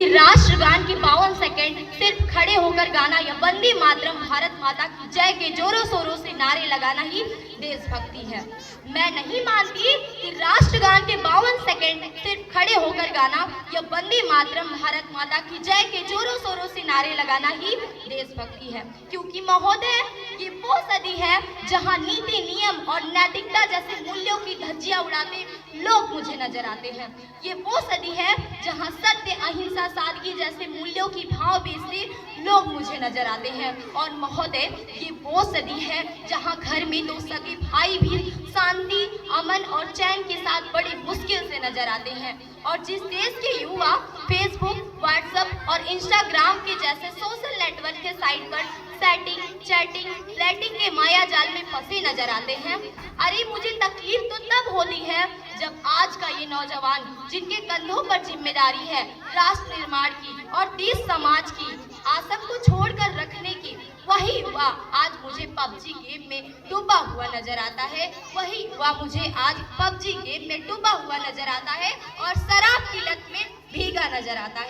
राष्ट्रगान की 52 सेकंड सिर्फ खड़े होकर गाना या वंदे मातरम भारत माता की जय के जोरों शोरों से नारे लगाना ही देशभक्ति है। मैं नहीं मानती कि राष्ट्रगान के 52 सेकंड सिर्फ खड़े होकर गाना या वंदे मातरम भारत माता की जय के जोरों शोरों से नारे लगाना ही देशभक्ति है, क्योंकि महोदय ये वो सदी है जहां नीति, नियम और नैतिकता जैसे मूल्यों की धज्जियां उड़ाते लोग मुझे नजर आते हैं। ये वो सदी है जहां सत्य, अहिंसा, सादगी जैसे मूल्यों की भाव बेचते लोग मुझे नजर आते हैं। और महोदय ये वो सदी है जहां घर में दो सगे भाई भी शांति, अमन और चैन के साथ बड़ी मुश्किल से नजर आते हैं। और जिस देश के युवा फेसबुक, व्हाट्सएप और इंस्टाग्राम के जैसे सोशल नेटवर्क के साइट पर सेटिंग, चैटिंग, रेटिंग के माया जाल में फंसे नजर आते हैं। अरे मुझे तकलीफ तो तब होती है जब आज का ये नौजवान, जिनके कंधों पर जिम्मेदारी है राष्ट्र निर्माण की और देश समाज की आसम को छोड़कर रखने की, वही युवा आज मुझे पबजी गेम में डूबा हुआ नजर आता है। वही युवा मुझे आज पबजी गेम में डूबा हुआ नजर आता है और शराब की लत में भीगा नजर आता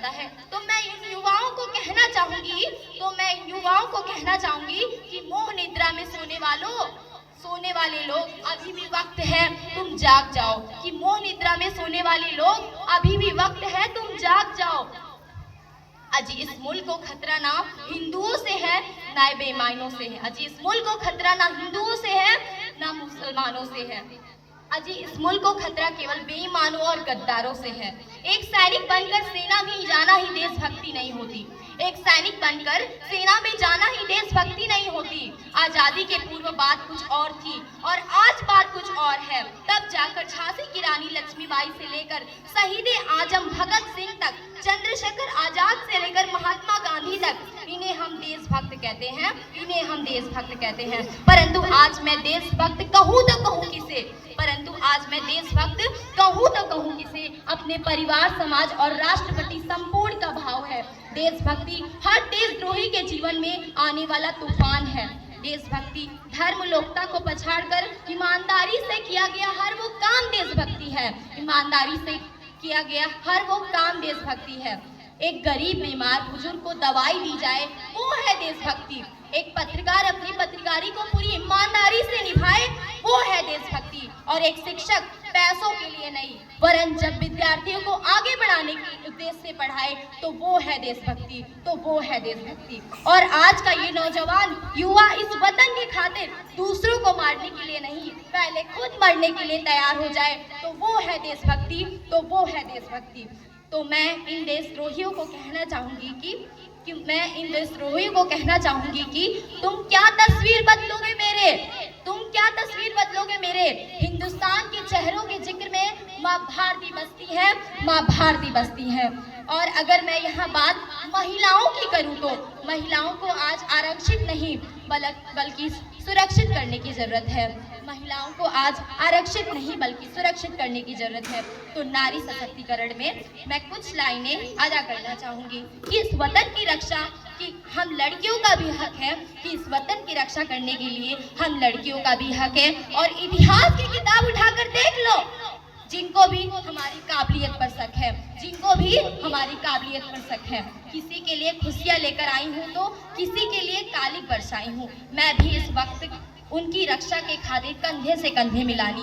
है तो मैं इन युवाओं को कहना चाहूंगी कि मोह निद्रा में सोने वाले लोग अभी भी वक्त है, तुम जाग जाओ। कि मोह निद्रा में सोने वाले लोग अभी भी वक्त है, तुम जाग जाओ। अजी इस मुल्क को खतरा ना हिंदुओं से है ना बेईमानों से है। अजी इस मुल्क को खतरा ना हिंदुओं से है ना मुसलमानों से है। अजी इस मुल्क को खतरा केवल बेईमानों और गद्दारों से है। एक सैनिक बनकर सेना में जाना ही देशभक्ति नहीं होती। एक सैनिक बनकर सेना में जाना ही देशभक्ति नहीं होती। आजादी के पूर्व बात कुछ और थी और आज बात कुछ और है। तब जाकर झांसी की रानी लक्ष्मीबाई से लेकर शहीद आजम भगत सिंह तक, चंद्रशेखर आजाद से लेकर महात्मा गांधी तक, इन्हें हम देशभक्त कहते हैं। परंतु आज मैं देशभक्त कहूँ तो कहूँ किसे? अपने परिवार, समाज और राष्ट्र प्रति संपूर्ण का भाव है। देशभक्ति हर देशद्रोही के जीवन में आने वाला तूफान है। देशभक्ति धर्म, लोकता को पछाड़कर ईमानदारी से किया गया हर वो काम देशभक्ति है। एक गरीब बीमार बुजुर्ग को दवाई दी जाए, वो है देशभक्ति। एक पत्रकार अपनी पत्रकारी को पूरी ईमानदारी से निभाए, वो है देशभक्ति। और एक शिक्षक पैसों के लिए नहीं, वरन जब विद्यार्थियों को आगे बढ़ाने के उद्देश्य से पढ़ाए, तो वो है देशभक्ति। और आज का ये नौजवान युवा इस वतन की खातिर दूसरों को मारने के लिए नहीं, पहले खुद मरने के लिए तैयार हो जाए, तो वो है देशभक्ति। तो मैं इन देशद्रोहियों को कहना चाहूंगी कि तुम क्या तस्वीर बदलोगे मेरे? हिंदुस्तान के चेहरों के जिक्र में माँ भारती बसती है। और अगर मैं यहाँ बात महिलाओं की करूँ तो महिलाओं को आज आरक्षित नहीं बल्कि सुरक्षित करने की जरूरत है। सुरक्षित करने की जरूरत है। तो नारी सशक्तिकरण में मैं कुछ लाइनें अदा करना चाहूंगी कि इस वतन की रक्षा कि हम लड़कियों का भी हक है, कि इस वतन की रक्षा करने के लिए हम लड़कियों का भी हक है। और इतिहास की किताब उठाकर देख लो, जिनको भी हमारी काबिलियत पर शक है, किसी के लिए खुशियां लेकर आई हूँ तो किसी के लिए काली बरसाई हूँ। मैं भी इस वक्त उनकी रक्षा के खातिर कंधे से कंधे मिलाने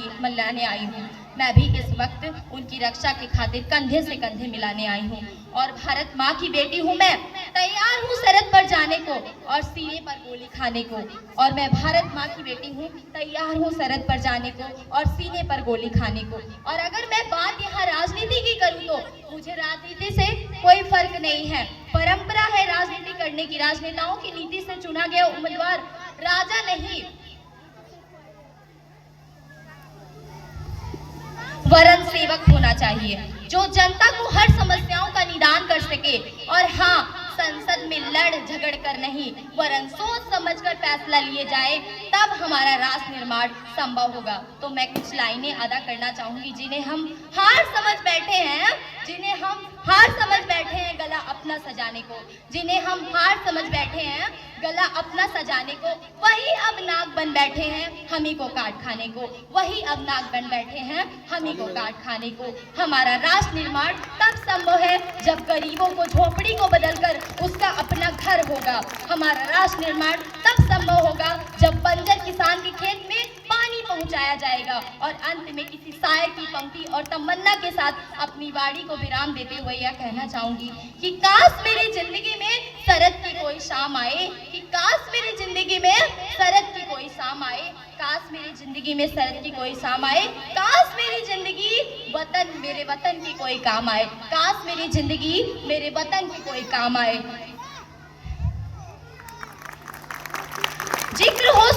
आई हूँ। और भारत माँ की बेटी हूँ मैं, तैयार हूँ सरहद पर जाने को और सीने पर गोली खाने को। और मैं भारत माँ की बेटी हूँ, तैयार हूँ सरहद पर जाने को और सीने पर गोली खाने को। और अगर मैं बात यहाँ राजनीति की करूँ तो मुझे राजनीति से कोई फर्क नहीं है। परंपरा है राजनीति करने की। राजनेताओं की नीति से चुना गया उम्मीदवार राजा नहीं, वरन सेवक होना चाहिए, जो जनता को हर समस्याओं का निदान कर सके। और हाँ, संसद में लड़ झगड़ कर नहीं, वरन सोच समझकर फैसला लिए जाए, तब हमारा राष्ट्र निर्माण संभव होगा। तो मैं कुछ लाइनें अदा करना चाहूंगी जिन्हें हम हार समझ बैठे हैं, गला अपना सजा बजाने को, जिन्हें हम हार समझ बैठे हैं गला अपना सजाने को, वही अब नाग बन बैठे हैं हम ही को काट खाने को, वही अब नाग बन बैठे हैं हम ही को काट खाने को। हमारा राष्ट्र निर्माण तब संभव है जब गरीबों को झोपड़ी को बदलकर उसका अपना घर होगा। हमारा राष्ट्र निर्माण तब संभव होगा जब बंजर किसान के खेत में पानी पहुंचाया जाएगा। और अंत में किसी शायर की पंक्ति और तमन्ना के साथ अपनी वाणी को विराम देते हुए यह कहना चाहूंगी कि काश मेरी जिंदगी में शरद की कोई शाम आए, कि काश मेरी जिंदगी में शरद की कोई शाम आए, काश मेरी जिंदगी में शरद की कोई शाम आए, काश मेरी जिंदगी वतन मेरे वतन की कोई काम आए, काश मेरी जिंदगी मेरे वतन की कोई काम आए। जिक्र हो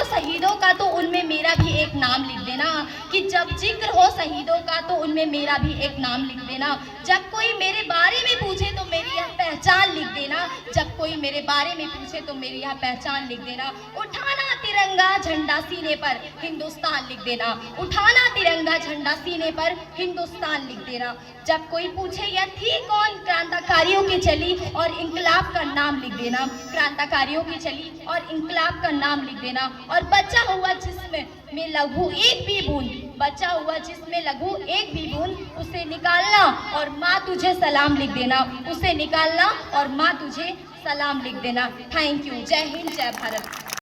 शहीदों का तो उनमें मेरा भी एक नाम लिख देना, कि जब जिक्र हो शहीदों का तो उनमें मेरा भी एक नाम लिख देना। जब कोई मेरे बारे में पूछे तो मेरी यह पहचान लिख देना, जब कोई मेरे बारे में पूछे तो मेरी यह पहचान लिख देना। उठाना तिरंगा झंडा सीने पर हिंदुस्तान लिख देना, उठाना तिरंगा झंडा सीने पर हिंदुस्तान लिख देना। जब कोई पूछे यह थी कौन, क्रांतिकारियों की चली और इंकलाब का नाम लिख देना, क्रांतिकारियों की चली और इंकलाब का नाम लिख देना। और बचा हुआ जिस्म में लघु एक भी बूंद, बचा हुआ जिसमें लघु एक भी बूंद, उसे निकालना और माँ तुझे सलाम लिख देना, उसे निकालना और माँ तुझे सलाम लिख देना। Thank you. जय हिंद, जय भारत।